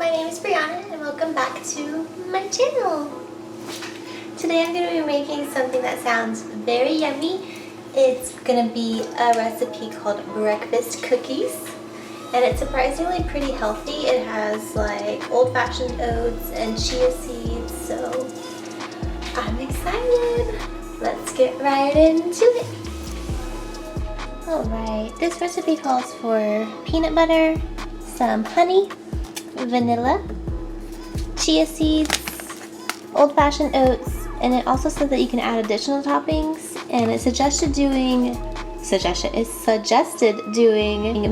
my name is Brianna and welcome back to my channel. Today I'm going to be making something that sounds very yummy. It's going to be a recipe called breakfast cookies, and it's surprisingly pretty healthy. It has like old-fashioned oats and chia seeds, so I'm excited. Let's get right into it. Alright, this recipe calls for peanut butter, some honey, vanilla, chia seeds, old-fashioned oats, and it also says that you can add additional toppings, and it's suggested doing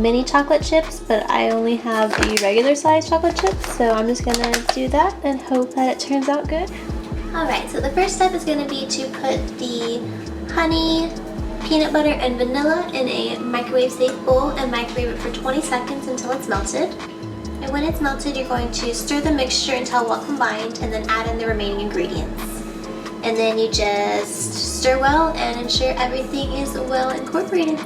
mini chocolate chips, but I only have the regular size chocolate chips, so I'm just gonna do that and hope that it turns out good. Alright, so the first step is gonna be to put the honey, peanut butter, and vanilla in a microwave safe bowl and microwave it for 20 seconds until it's melted. And when it's melted, you're going to stir the mixture until well combined and then add in the remaining ingredients. And then you just stir well and ensure everything is well incorporated.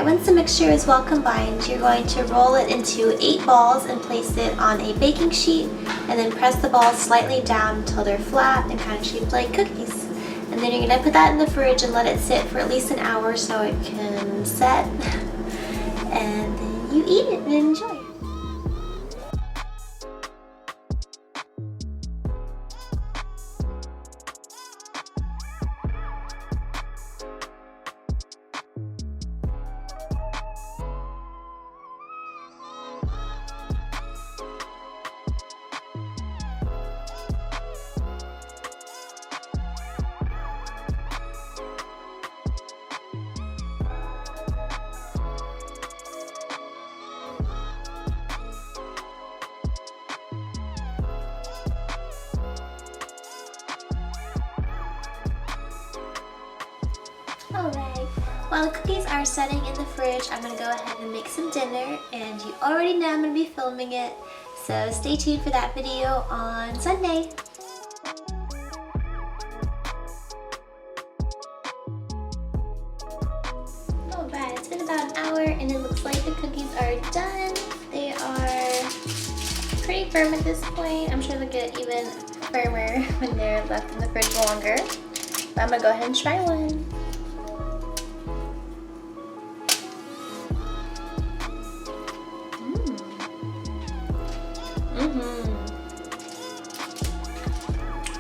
Once the mixture is well combined, you're going to roll it into 8 balls and place it on a baking sheet, and then press the balls slightly down until they're flat and kind of shaped like cookies. And then you're going to put that in the fridge and let it sit for at least an hour so it can set, and then you eat it and enjoy. Alright, while the cookies are setting in the fridge, I'm going to go ahead and make some dinner, and you already know I'm going to be filming it, so stay tuned for that video on Sunday. Alright, it's been about an hour and it looks like the cookies are done. They are pretty firm at this point. I'm sure they'll get even firmer when they're left in the fridge longer. But I'm going to go ahead and try one.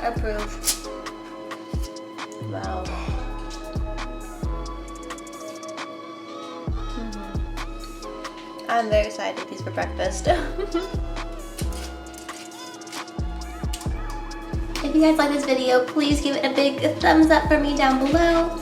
Approved. Wow. I'm very excited to eat these for breakfast. If If you guys like this video, please give it a big thumbs up for me down below.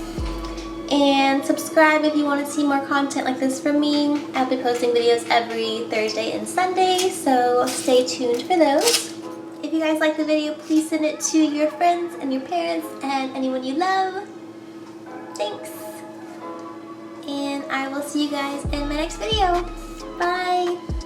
And subscribe if you want to see more content like this from me. I'll be posting videos every Thursday and Sunday, so stay tuned for those. If you guys like the video, please send it to your friends and your parents and anyone you love. Thanks. And I will see you guys in my next video. Bye.